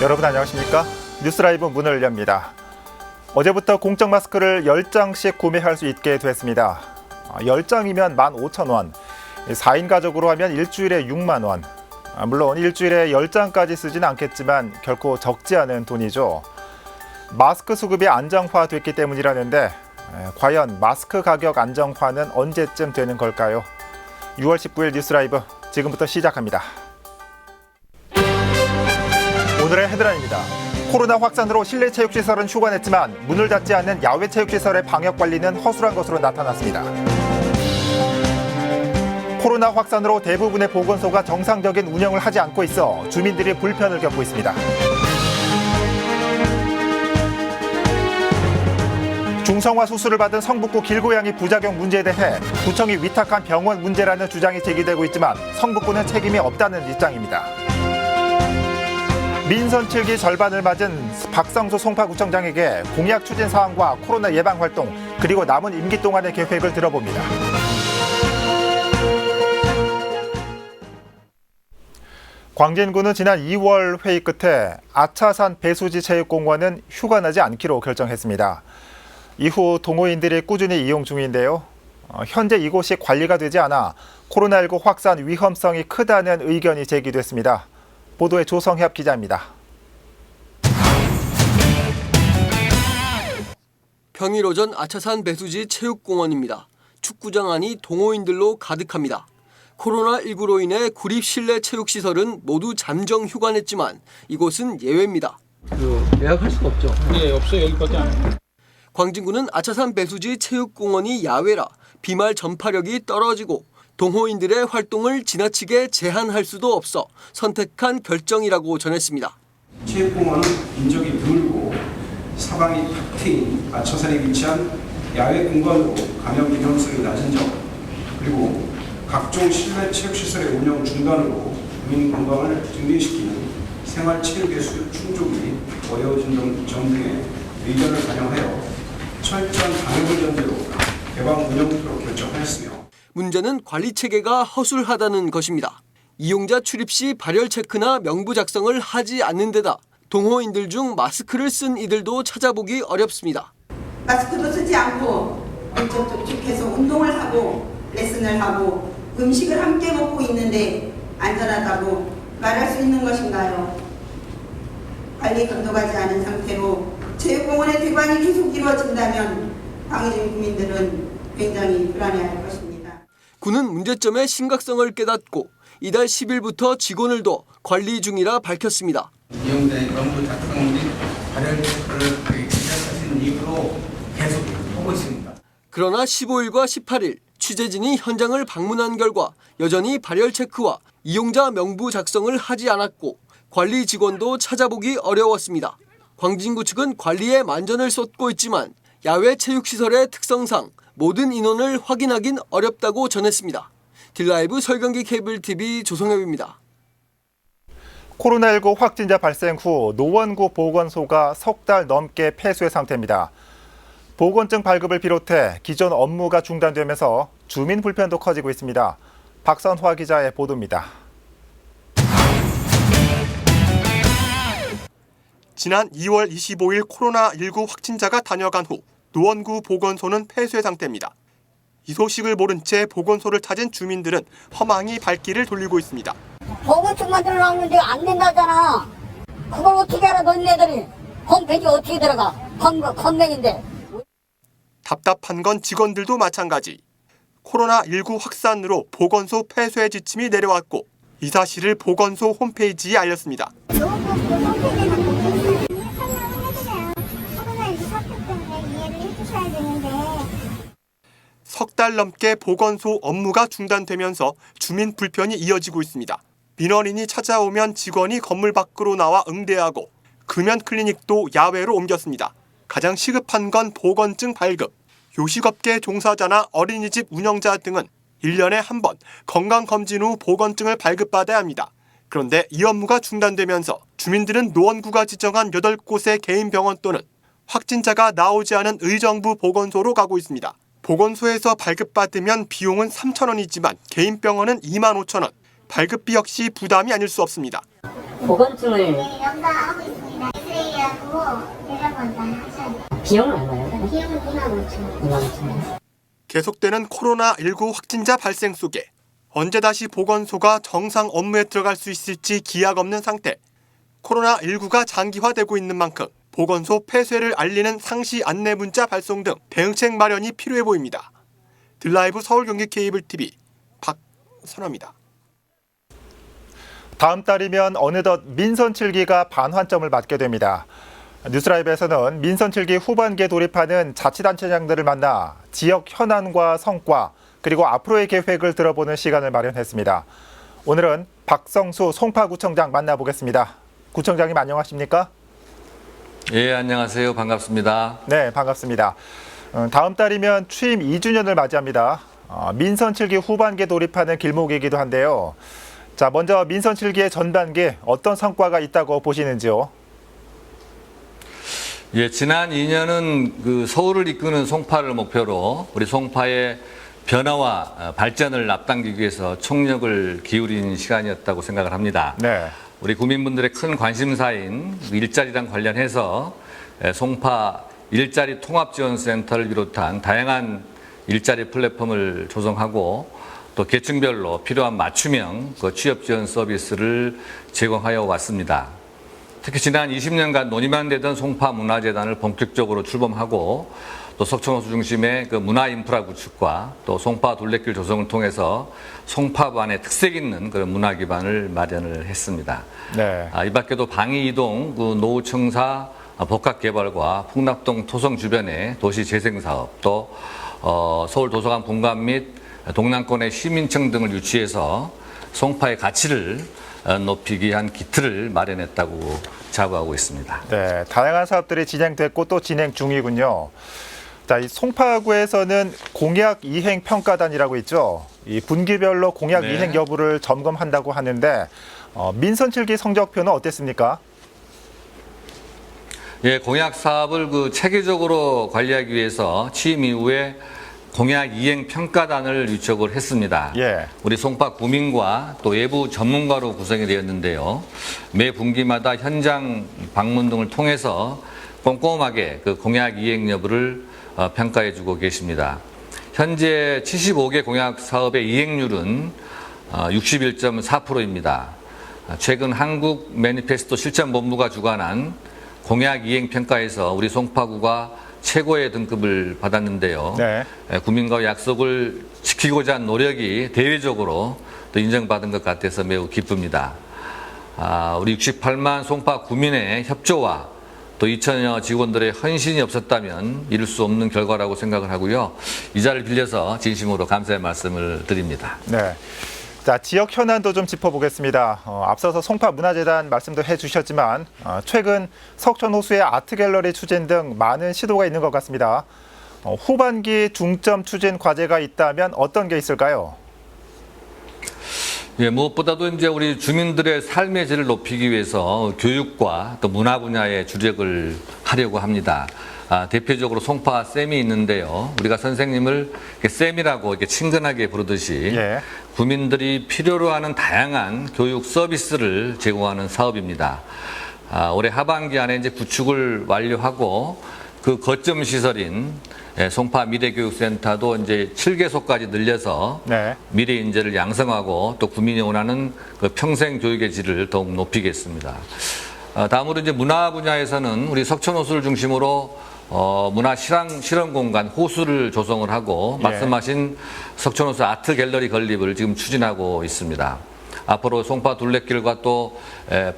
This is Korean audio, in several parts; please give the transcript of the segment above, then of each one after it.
여러분 안녕하십니까? 뉴스라이브 문을 엽니다. 어제부터 공적 마스크를 10장씩 구매할 수 있게 됐습니다. 10장이면 15,000원, 4인 가족으로 하면 일주일에 6만 원. 물론 일주일에 10장까지 쓰진 않겠지만 결코 적지 않은 돈이죠. 마스크 수급이 안정화됐기 때문이라는데 과연 마스크 가격 안정화는 언제쯤 되는 걸까요? 6월 19일 뉴스라이브 지금부터 시작합니다. 오늘의 헤드라인입니다. 코로나 확산으로 실내 체육시설은 휴관했지만 문을 닫지 않는 야외 체육시설의 방역 관리는 허술한 것으로 나타났습니다. 코로나 확산으로 대부분의 보건소가 정상적인 운영을 하지 않고 있어 주민들이 불편을 겪고 있습니다. 중성화 수술을 받은 성북구 길고양이 부작용 문제에 대해 구청이 위탁한 병원 문제라는 주장이 제기되고 있지만 성북구는 책임이 없다는 입장입니다. 민선 7기 절반을 맞은 박성수 송파구청장에게 공약 추진 사항과 코로나 예방 활동 그리고 남은 임기 동안의 계획을 들어봅니다. 광진구는 지난 2월 회의 끝에 아차산 배수지 체육공원은 휴관하지 않기로 결정했습니다. 이후 동호인들이 꾸준히 이용 중인데요. 현재 이곳이 관리가 되지 않아 코로나19 확산 위험성이 크다는 의견이 제기됐습니다. 보도에 조성협 기자입니다. 평일 오전 아차산 배수지 체육공원입니다. 축구장 안이 동호인들로 가득합니다. 코로나19로 인해 구립 실내 체육시설은 모두 잠정 휴관했지만 이곳은 예외입니다. 예약할 수가 없죠? 네, 없어요. 여기밖에 안 해요. 광진구는 아차산 배수지 체육공원이 야외라 비말 전파력이 떨어지고 동호인들의 활동을 지나치게 제한할 수도 없어 선택한 결정이라고 전했습니다. 체육공원은 인적이 드물고 사방이 탁 트인 아차산에 위치한 야외 공간으로 감염 위험성이 낮은 점, 그리고 각종 실내 체육시설의 운영 중단으로 국민 건강을 증진시키는 생활체육의 충족이 어려워진 점 등의 의견을 반영하여 철저한 방역을 전제로 개방 운영토록 결정하였으며 문제는 관리 체계가 허술하다는 것입니다. 이용자 출입 시 발열 체크나 명부 작성을 하지 않는 데다 동호인들 중 마스크를 쓴 이들도 찾아보기 어렵습니다. 마스크도 쓰지 않고 계속 운동을 하고 레슨을 하고 음식을 함께 먹고 있는데 안전하다고 말할 수 있는 것인가요? 관리 감독하지 않은 상태로 체육공원의 대관이 계속 이루어진다면 광진 국민들은 굉장히 불안해할 것입니다. 구는 문제점의 심각성을 깨닫고 이달 10일부터 직원을 둬 관리 중이라 밝혔습니다. 이용자의 명부 작성 및 발열 체크를 시작하신 이후로 계속 하고 있습니다. 그러나 15일과 18일 취재진이 현장을 방문한 결과 여전히 발열 체크와 이용자 명부 작성을 하지 않았고 관리 직원도 찾아보기 어려웠습니다. 광진구 측은 관리에 만전을 쏟고 있지만 야외 체육시설의 특성상 모든 인원을 확인하긴 어렵다고 전했습니다. 딜라이브 설경기 케이블TV 조성엽입니다. 코로나19 확진자 발생 후 노원구 보건소가 석 달 넘게 폐쇄 상태입니다. 보건증 발급을 비롯해 기존 업무가 중단되면서 주민 불편도 커지고 있습니다. 박선화 기자의 보도입니다. 지난 2월 25일 코로나19 확진자가 다녀간 후 노원구 보건소는 폐쇄 상태입니다. 이 소식을 모른 채 보건소를 찾은 주민들은 허망히 발길을 돌리고 있습니다. 보건증만 들어가는데 안 된다잖아. 그걸 어떻게 알아 너희네들이. 홈페이지 어떻게 들어가. 컴맹인데. 답답한 건 직원들도 마찬가지. 코로나19 확산으로 보건소 폐쇄 지침이 내려왔고 이 사실을 보건소 홈페이지에 알렸습니다. 석 달 넘게 보건소 업무가 중단되면서 주민 불편이 이어지고 있습니다. 민원인이 찾아오면 직원이 건물 밖으로 나와 응대하고 금연 클리닉도 야외로 옮겼습니다. 가장 시급한 건 보건증 발급. 요식업계 종사자나 어린이집 운영자 등은 1년에 한 번 건강검진 후 보건증을 발급받아야 합니다. 그런데 이 업무가 중단되면서 주민들은 노원구가 지정한 8곳의 개인 병원 또는 확진자가 나오지 않은 의정부 보건소로 가고 있습니다. 보건소에서 발급받으면 비용은 3,000원이지만 개인 병원은 25,000원. 발급비 역시 부담이 아닐 수 없습니다. 보건증을 하고 여러 번 다 하셔요. 비용은 얼마예요? 비용은 2만 5천 원. 2만 5천 원. 계속되는 코로나19 확진자 발생 속에 언제 다시 보건소가 정상 업무에 들어갈 수 있을지 기약 없는 상태. 코로나19가 장기화되고 있는 만큼 보건소 폐쇄를 알리는 상시 안내 문자 발송 등 대응책 마련이 필요해 보입니다. 들라이브 서울 경기 케이블 TV 박선화입니다. 다음 달이면 어느덧 민선 7기가 반환점을 맞게 됩니다. 뉴스라이브에서는 민선 7기 후반기에 돌입하는 자치단체장들을 만나 지역 현안과 성과 그리고 앞으로의 계획을 들어보는 시간을 마련했습니다. 오늘은 박성수 송파구청장 만나보겠습니다. 구청장님 안녕하십니까? 예, 안녕하세요. 반갑습니다. 네, 반갑습니다. 다음 달이면 취임 2주년을 맞이합니다. 민선 7기 후반기에 돌입하는 길목이기도 한데요. 자, 먼저 민선 7기의 전반기 어떤 성과가 있다고 보시는지요? 예, 지난 2년은 서울을 이끄는 송파를 목표로 우리 송파의 변화와 발전을 앞당기기 위해서 총력을 기울인 시간이었다고 생각을 합니다. 네. 우리 국민분들의 큰 관심사인 일자리랑 관련해서 송파 일자리 통합지원센터를 비롯한 다양한 일자리 플랫폼을 조성하고 또 계층별로 필요한 맞춤형 취업지원 서비스를 제공하여 왔습니다. 특히 지난 20년간 논의만 되던 송파문화재단을 본격적으로 출범하고 또 석촌호수 중심의 문화인프라 구축과 또 송파 둘레길 조성을 통해서 송파반의 특색 있는 그런 문화 기반을 마련을 했습니다. 네. 이 밖에도 방이이동, 노후청사 복합개발과 풍납동 토성 주변의 도시재생사업, 또 서울도서관 본관 및 동남권의 시민청 등을 유치해서 송파의 가치를 높이기 위한 기틀을 마련했다고 자부하고 있습니다. 네, 다양한 사업들이 진행됐고 또 진행 중이군요. 자, 이 송파구에서는 공약 이행 평가단이라고 있죠. 이 분기별로 공약 네. 이행 여부를 점검한다고 하는데 민선 7기 성적표는 어땠습니까? 예, 공약 사업을 체계적으로 관리하기 위해서 취임 이후에 공약 이행 평가단을 유촉을 했습니다. 예. 우리 송파 구민과 또 외부 전문가로 구성이 되었는데요. 매 분기마다 현장 방문 등을 통해서 꼼꼼하게 공약 이행 여부를 평가해주고 계십니다. 현재 75개 공약 사업의 이행률은 61.4%입니다. 최근 한국 매니페스토 실천본부가 주관한 공약 이행 평가에서 우리 송파구가 최고의 등급을 받았는데요. 네. 국민과 약속을 지키고자 한 노력이 대외적으로 또 인정받은 것 같아서 매우 기쁩니다. 우리 68만 송파 구민의 협조와 또 2천여 직원들의 헌신이 없었다면 이룰 수 없는 결과라고 생각을 하고요. 이 자리를 빌려서 진심으로 감사의 말씀을 드립니다. 네. 자, 지역 현안도 좀 짚어보겠습니다. 앞서서 송파문화재단 말씀도 해주셨지만 최근 석촌호수의 아트갤러리 추진 등 많은 시도가 있는 것 같습니다. 후반기 중점 추진 과제가 있다면 어떤 게 있을까요? 예, 무엇보다도 이제 우리 주민들의 삶의 질을 높이기 위해서 교육과 또 문화 분야에 주력을 하려고 합니다. 대표적으로 송파 쌤이 있는데요. 우리가 선생님을 쌤이라고 이렇게 친근하게 부르듯이 예. 구민들이 필요로 하는 다양한 교육 서비스를 제공하는 사업입니다. 올해 하반기 안에 이제 구축을 완료하고 그 거점 시설인 송파 미래교육센터도 이제 7개소까지 늘려서 네. 미래 인재를 양성하고 또 구민이 원하는 그 평생 교육의 질을 더욱 높이겠습니다. 다음으로 이제 문화 분야에서는 우리 석촌호수를 중심으로 문화 실험 공간 호수를 조성을 하고 말씀하신 석촌호수 아트 갤러리 건립을 지금 추진하고 있습니다. 앞으로 송파 둘레길과 또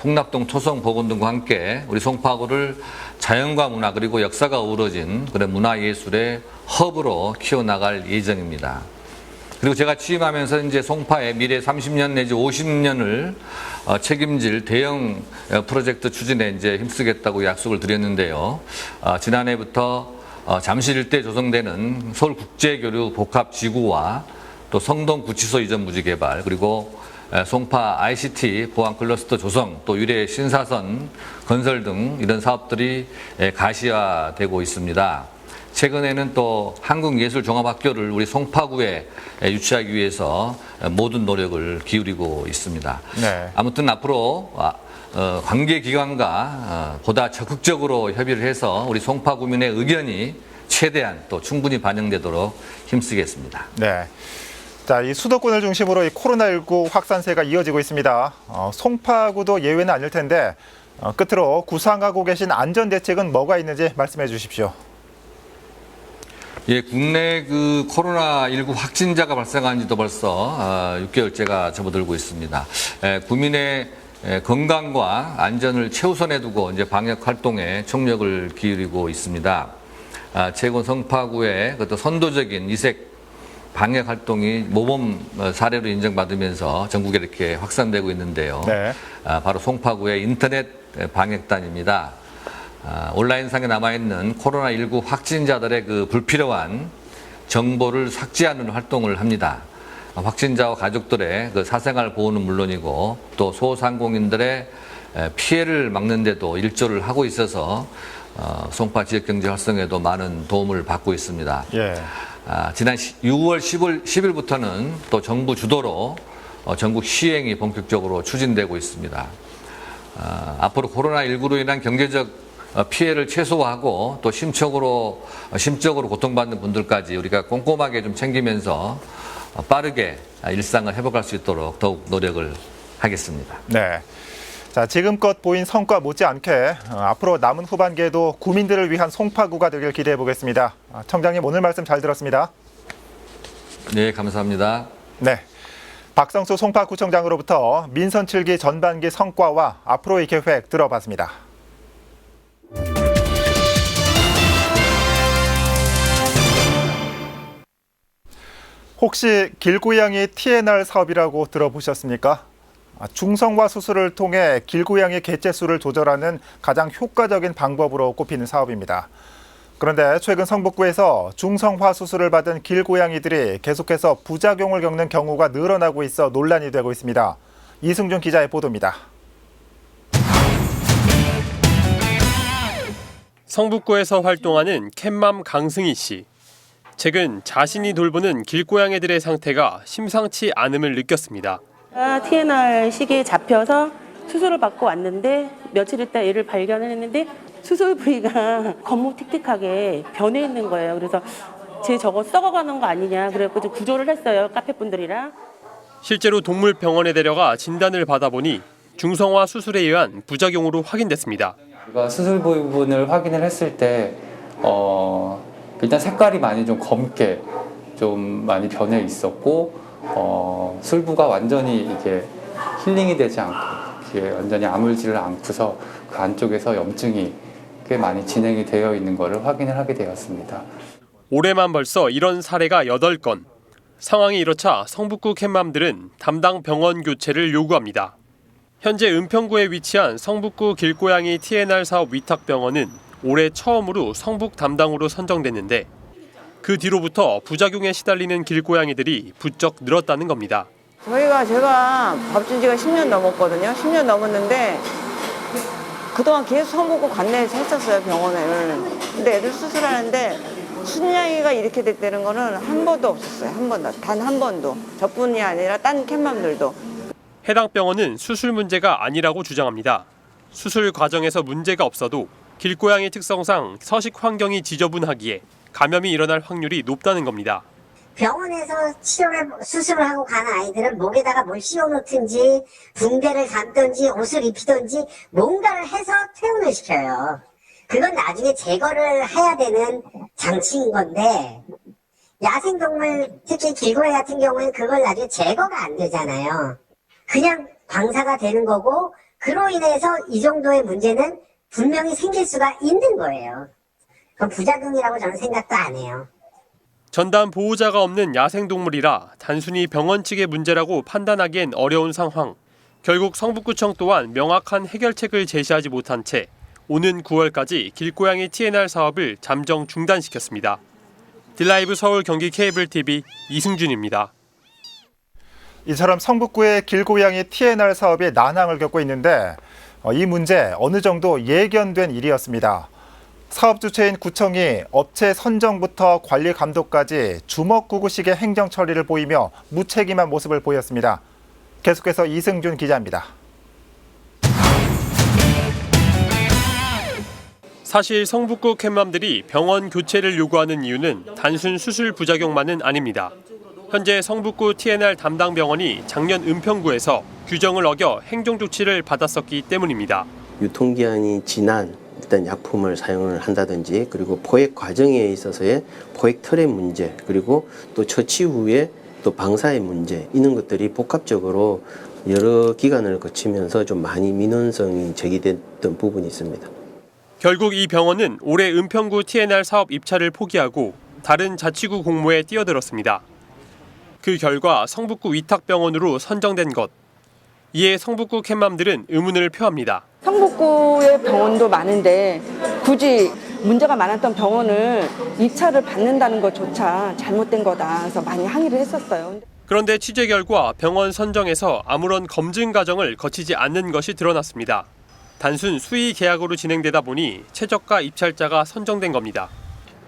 풍납동 토성 복원 등과 함께 우리 송파구를 자연과 문화 그리고 역사가 어우러진 그런 문화예술의 허브로 키워나갈 예정입니다. 그리고 제가 취임하면서 이제 송파의 미래 30년 내지 50년을 책임질 대형 프로젝트 추진에 이제 힘쓰겠다고 약속을 드렸는데요. 지난해부터 잠실 일대 조성되는 서울국제교류 복합지구와 또 성동구치소 이전 부지 개발 그리고 송파 ICT 보안 클러스터 조성 또 유래 신사선 건설 등 이런 사업들이 가시화되고 있습니다. 최근에는 또 한국예술종합학교를 우리 송파구에 유치하기 위해서 모든 노력을 기울이고 있습니다. 네. 아무튼 앞으로 관계기관과 보다 적극적으로 협의를 해서 우리 송파구민의 의견이 최대한 또 충분히 반영되도록 힘쓰겠습니다. 네. 자, 이 수도권을 중심으로 이 코로나19 확산세가 이어지고 있습니다. 송파구도 예외는 아닐 텐데 끝으로 구상하고 계신 안전 대책은 뭐가 있는지 말씀해 주십시오. 예, 국내 그 코로나19 확진자가 발생한 지도 벌써 6개월째가 접어들고 있습니다. 국민의 건강과 안전을 최우선에 두고 이제 방역 활동에 총력을 기울이고 있습니다. 최근 송파구의 그것도 선도적인 이색 방역 활동이 모범 사례로 인정받으면서 전국에 이렇게 확산되고 있는데요. 네. 바로 송파구의 인터넷 방역단입니다. 온라인상에 남아있는 코로나19 확진자들의 그 불필요한 정보를 삭제하는 활동을 합니다. 확진자와 가족들의 그 사생활 보호는 물론이고 또 소상공인들의 피해를 막는 데도 일조를 하고 있어서 송파 지역경제 활성에도 많은 도움을 받고 있습니다. 예. 지난 6월 10일부터는 또 정부 주도로 전국 시행이 본격적으로 추진되고 있습니다. 앞으로 코로나19로 인한 경제적 피해를 최소화하고 또 심적으로 고통받는 분들까지 우리가 꼼꼼하게 좀 챙기면서 빠르게 일상을 회복할 수 있도록 더욱 노력을 하겠습니다. 네. 자, 지금껏 보인 성과 못지않게 앞으로 남은 후반기에도 구민들을 위한 송파구가 되길 기대해 보겠습니다. 청장님, 오늘 말씀 잘 들었습니다. 네, 감사합니다. 네. 박성수 송파구청장으로부터 민선 7기 전반기 성과와 앞으로의 계획 들어봤습니다. 혹시 길고양이 TNR 사업이라고 들어보셨습니까? 중성화 수술을 통해 길고양이 개체수를 조절하는 가장 효과적인 방법으로 꼽히는 사업입니다. 그런데 최근 성북구에서 중성화 수술을 받은 길고양이들이 계속해서 부작용을 겪는 경우가 늘어나고 있어 논란이 되고 있습니다. 이승준 기자의 보도입니다. 성북구에서 활동하는 캣맘 강승희 씨. 최근 자신이 돌보는 길고양이들의 상태가 심상치 않음을 느꼈습니다. TNR 시기에 잡혀서 수술을 받고 왔는데 며칠 있다 얘를 발견했는데 수술 부위가 검무틱틱하게 변해 있는 거예요. 그래서 쟤 저거 썩어가는 거 아니냐 그래서 구조를 했어요. 카페 분들이랑. 실제로 동물병원에 데려가 진단을 받아보니 중성화 수술에 의한 부작용으로 확인됐습니다. 우리가 수술 부분을 확인을 했을 때 일단 색깔이 많이 좀 검게 좀 많이 변해 있었고 술부가 완전히 이게 힐링이 되지 않고 이게 완전히 아물지를 않고서 그 안쪽에서 염증이 꽤 많이 진행이 되어 있는 것을 확인을 하게 되었습니다. 올해만 벌써 이런 사례가 8건. 상황이 이렇자 성북구 캣맘들은 담당 병원 교체를 요구합니다. 현재 은평구에 위치한 성북구 길고양이 TNR 사업 위탁병원은 올해 처음으로 성북 담당으로 선정됐는데 그 뒤로부터 부작용에 시달리는 길고양이들이 부쩍 늘었다는 겁니다. 제가 밥 준 지가 10년 넘었거든요. 10년 넘었는데 그동안 계속 성북구 관내에서 했었어요, 병원을. 근데 애들 수술하는데 순양이가 이렇게 됐다는 거는 한 번도 없었어요. 한 번도. 단 한 번도. 저뿐이 아니라 딴 캣맘들도. 해당 병원은 수술 문제가 아니라고 주장합니다. 수술 과정에서 문제가 없어도 길고양이 특성상 서식 환경이 지저분하기에 감염이 일어날 확률이 높다는 겁니다. 병원에서 수술을 하고 가는 아이들은 목에다가 뭘 씌워놓든지 붕대를 감든지 옷을 입히든지 뭔가를 해서 퇴원을 시켜요. 그건 나중에 제거를 해야 되는 장치인 건데 야생동물 특히 길고양이 같은 경우에는 그걸 나중에 제거가 안 되잖아요. 그냥 방사가 되는 거고 그로 인해서 이 정도의 문제는 분명히 생길 수가 있는 거예요. 그건 부작용이라고 저는 생각도 안 해요. 전담 보호자가 없는 야생동물이라 단순히 병원 측의 문제라고 판단하기엔 어려운 상황. 결국 성북구청 또한 명확한 해결책을 제시하지 못한 채 오는 9월까지 길고양이 TNR 사업을 잠정 중단시켰습니다. 딜라이브 서울 경기 케이블 TV 이승준입니다. 이처럼 성북구의 길고양이 TNR 사업이 난항을 겪고 있는데 이 문제 어느 정도 예견된 일이었습니다. 사업 주체인 구청이 업체 선정부터 관리 감독까지 주먹구구식의 행정 처리를 보이며 무책임한 모습을 보였습니다. 계속해서 이승준 기자입니다. 사실 성북구 캣맘들이 병원 교체를 요구하는 이유는 단순 수술 부작용만은 아닙니다. 현재 성북구 TNR 담당 병원이 작년 은평구에서 규정을 어겨 행정조치를 받았었기 때문입니다. 유통기한이 지난 일단 약품을 사용을 한다든지 그리고 포획 과정에 있어서의 포획 틀의 문제 그리고 또 처치 후에 또 방사의 문제 이런 것들이 복합적으로 여러 기간을 거치면서 좀 많이 민원성이 제기됐던 부분이 있습니다. 결국 이 병원은 올해 은평구 TNR 사업 입찰을 포기하고 다른 자치구 공모에 뛰어들었습니다. 그 결과 성북구 위탁병원으로 선정된 것. 이에 성북구 캣맘들은 의문을 표합니다. 성북구의 병원도 많은데 굳이 문제가 많았던 병원을 입찰을 받는다는 것조차 잘못된 거다. 그래서 많이 항의를 했었어요. 그런데 취재 결과 병원 선정에서 아무런 검증 과정을 거치지 않는 것이 드러났습니다. 단순 수의 계약으로 진행되다 보니 최저가 입찰자가 선정된 겁니다.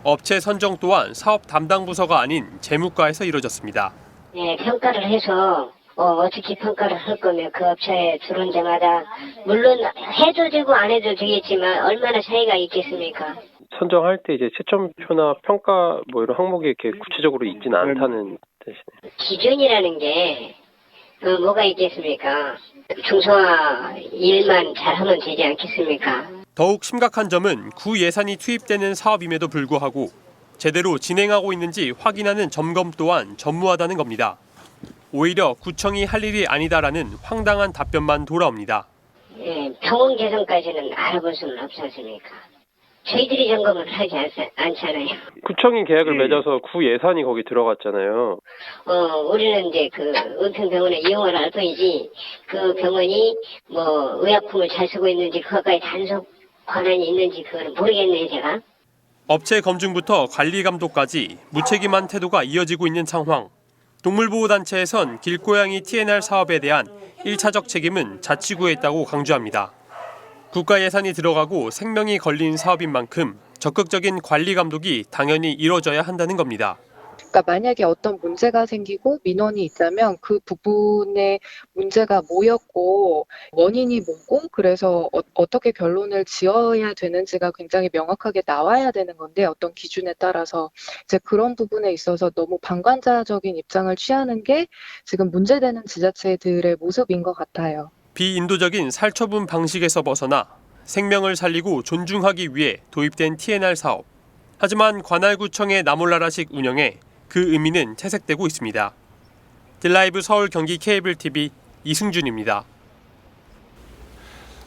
업체 선정 또한 사업 담당 부서가 아닌 재무과에서 이루어졌습니다. 네, 평가를 해서 어떻게 평가를 할 거면 그 업체에 들어온 데마다 물론 해도 되고 안 해도 되겠지만 얼마나 차이가 있겠습니까? 선정할 때 이제 채점표나 평가 뭐 이런 항목이 이렇게 구체적으로 있지는 않다는 뜻이네요. 기준이라는 게 뭐가 있겠습니까? 중소화 일만 잘하면 되지 않겠습니까? 더욱 심각한 점은 구 예산이 투입되는 사업임에도 불구하고 제대로 진행하고 있는지 확인하는 점검 또한 전무하다는 겁니다. 오히려 구청이 할 일이 아니다라는 황당한 답변만 돌아옵니다. 네, 병원 개선까지는 알아볼 수는 없지 않습니까? 저희들이 점검을 하지 않잖아요. 구청이 계약을 맺어서 구 예산이 거기 들어갔잖아요. 우리는 이제 그 은평병원에 이용을 할 뿐이지 그 병원이 뭐 의약품을 잘 쓰고 있는지 그것까지 단속 권한이 있는지 그거는 모르겠네요, 제가. 업체 검증부터 관리 감독까지 무책임한 태도가 이어지고 있는 상황. 동물보호단체에선 길고양이 TNR 사업에 대한 1차적 책임은 자치구에 있다고 강조합니다. 국가 예산이 들어가고 생명이 걸린 사업인 만큼 적극적인 관리 감독이 당연히 이뤄져야 한다는 겁니다. 그러니까 만약에 어떤 문제가 생기고 민원이 있다면 그 부분에 문제가 뭐였고 원인이 뭐고 그래서 어떻게 결론을 지어야 되는지가 굉장히 명확하게 나와야 되는 건데 어떤 기준에 따라서 이제 그런 부분에 있어서 너무 방관자적인 입장을 취하는 게 지금 문제되는 지자체들의 모습인 것 같아요. 비인도적인 살처분 방식에서 벗어나 생명을 살리고 존중하기 위해 도입된 TNR 사업. 하지만 관할구청의 나몰라라식 운영에 그 의미는 퇴색되고 있습니다. 딜라이브 서울 경기 케이블 TV 이승준입니다.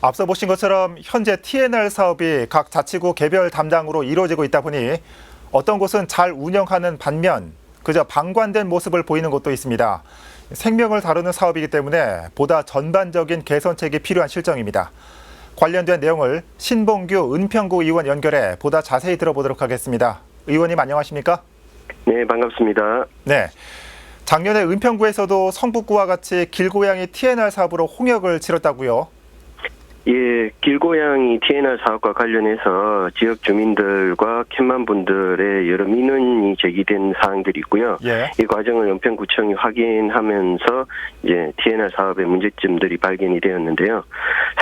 앞서 보신 것처럼 현재 TNR 사업이 각 자치구 개별 담당으로 이루어지고 있다 보니 어떤 곳은 잘 운영하는 반면 그저 방관된 모습을 보이는 곳도 있습니다. 생명을 다루는 사업이기 때문에 보다 전반적인 개선책이 필요한 실정입니다. 관련된 내용을 신봉규 은평구 의원 연결해 보다 자세히 들어보도록 하겠습니다. 의원님 안녕하십니까? 네, 반갑습니다. 네, 작년에 은평구에서도 성북구와 같이 길고양이 TNR 사업으로 홍역을 치렀다고요? 예, 길고양이 TNR 사업과 관련해서 지역 주민들과 캣맘분들의 여러 민원이 제기된 사항들이 있고요. 예. 이 과정을 은평구청이 확인하면서 이제 TNR 사업의 문제점들이 발견이 되었는데요.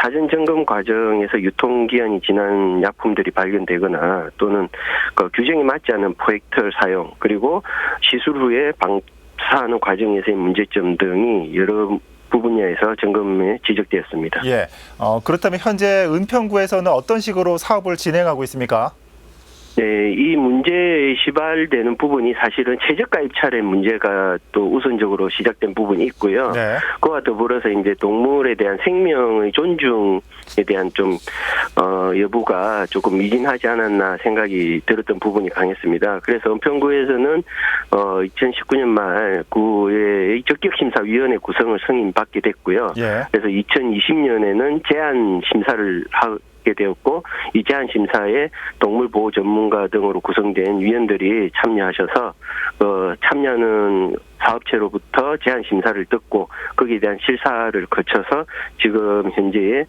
사전 점검 과정에서 유통기한이 지난 약품들이 발견되거나 또는 그 규정에 맞지 않은 포획틀 사용 그리고 시술 후에 방사하는 과정에서의 문제점 등이 여러 분야에서 점검에 지적되었습니다. 예. 그렇다면 현재 은평구에서는 어떤 식으로 사업을 진행하고 있습니까? 네, 이 문제에 시발되는 부분이 사실은 최저가 입찰의 문제가 또 우선적으로 시작된 부분이 있고요. 네. 그와 더불어서 이제 동물에 대한 생명의 존중에 대한 좀 여부가 조금 미진하지 않았나 생각이 들었던 부분이 강했습니다. 그래서 은평구에서는 2019년 말 구의 적격심사위원회 구성을 승인받게 됐고요. 예. 그래서 2020년에는 제한 심사를 하게 되었고 이 제한 심사에 동물보호 전문가 등으로 구성된 위원들이 참여하셔서 참여하는 사업체로부터 제한 심사를 듣고 거기에 대한 실사를 거쳐서 지금 현재의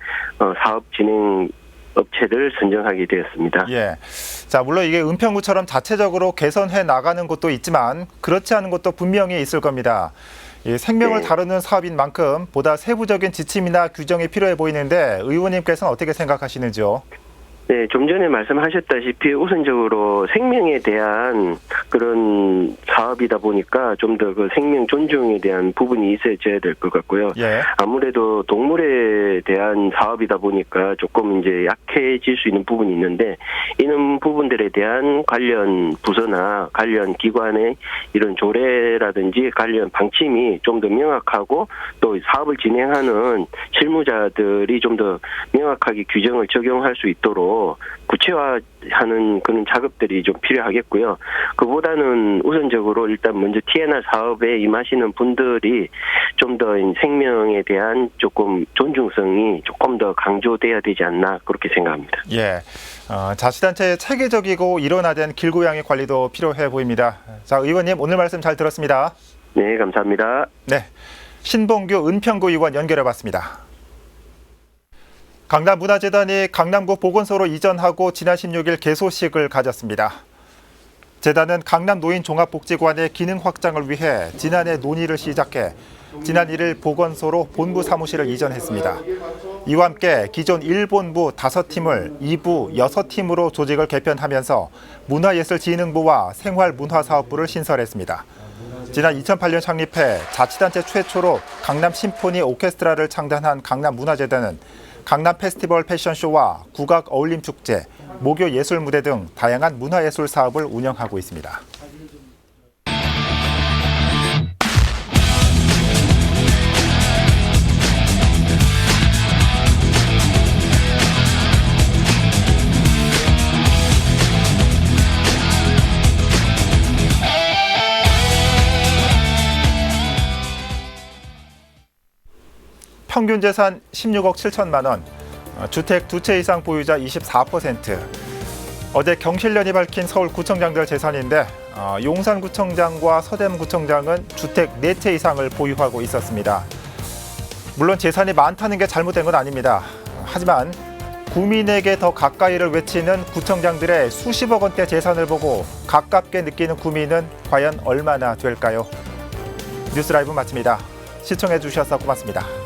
사업 진행 업체를 선정하게 되었습니다. 예. 자, 물론 이게 은평구처럼 자체적으로 개선해 나가는 곳도 있지만 그렇지 않은 곳도 분명히 있을 겁니다. 이 생명을 다루는 사업인 만큼 보다 세부적인 지침이나 규정이 필요해 보이는데 의원님께서는 어떻게 생각하시는지요? 네, 좀 전에 말씀하셨다시피 우선적으로 생명에 대한 그런 사업이다 보니까 좀 더 그 생명 존중에 대한 부분이 있어져야 될 것 같고요. 예. 아무래도 동물에 대한 사업이다 보니까 조금 이제 약해질 수 있는 부분이 있는데 이런 부분들에 대한 관련 부서나 관련 기관의 이런 조례라든지 관련 방침이 좀 더 명확하고 또 사업을 진행하는 실무자들이 좀 더 명확하게 규정을 적용할 수 있도록 구체화하는 그런 작업들이 좀 필요하겠고요. 그보다는 우선적으로 일단 먼저 TNR 사업에 임하시는 분들이 좀 더 생명에 대한 조금 존중성이 조금 더 강조돼야 되지 않나 그렇게 생각합니다. 예, 자치단체의 체계적이고 일원화된 길고양이 관리도 필요해 보입니다. 자, 의원님 오늘 말씀 잘 들었습니다. 네, 감사합니다. 네, 신봉규 은평구 의원 연결해봤습니다. 강남문화재단이 강남구 보건소로 이전하고 지난 16일 개소식을 가졌습니다. 재단은 강남 노인종합복지관의 기능 확장을 위해 지난해 논의를 시작해 지난 1일 보건소로 본부 사무실을 이전했습니다. 이와 함께 기존 1본부 5팀을 2부 6팀으로 조직을 개편하면서 문화예술진흥부와 생활문화사업부를 신설했습니다. 지난 2008년 창립해 자치단체 최초로 강남 심포니 오케스트라를 창단한 강남문화재단은 강남 페스티벌 패션쇼와 국악 어울림축제, 모교 예술무대 등 다양한 문화예술 사업을 운영하고 있습니다. 평균 재산 16억 7천만 원, 주택 2채 이상 보유자 24%. 어제 경실련이 밝힌 서울구청장들 재산인데 용산구청장과 서대문구청장은 주택 4채 이상을 보유하고 있었습니다. 물론 재산이 많다는 게 잘못된 건 아닙니다. 하지만 구민에게 더 가까이를 외치는 구청장들의 수십억 원대 재산을 보고 가깝게 느끼는 구민은 과연 얼마나 될까요? 뉴스라이브 마칩니다. 시청해 주셔서 고맙습니다.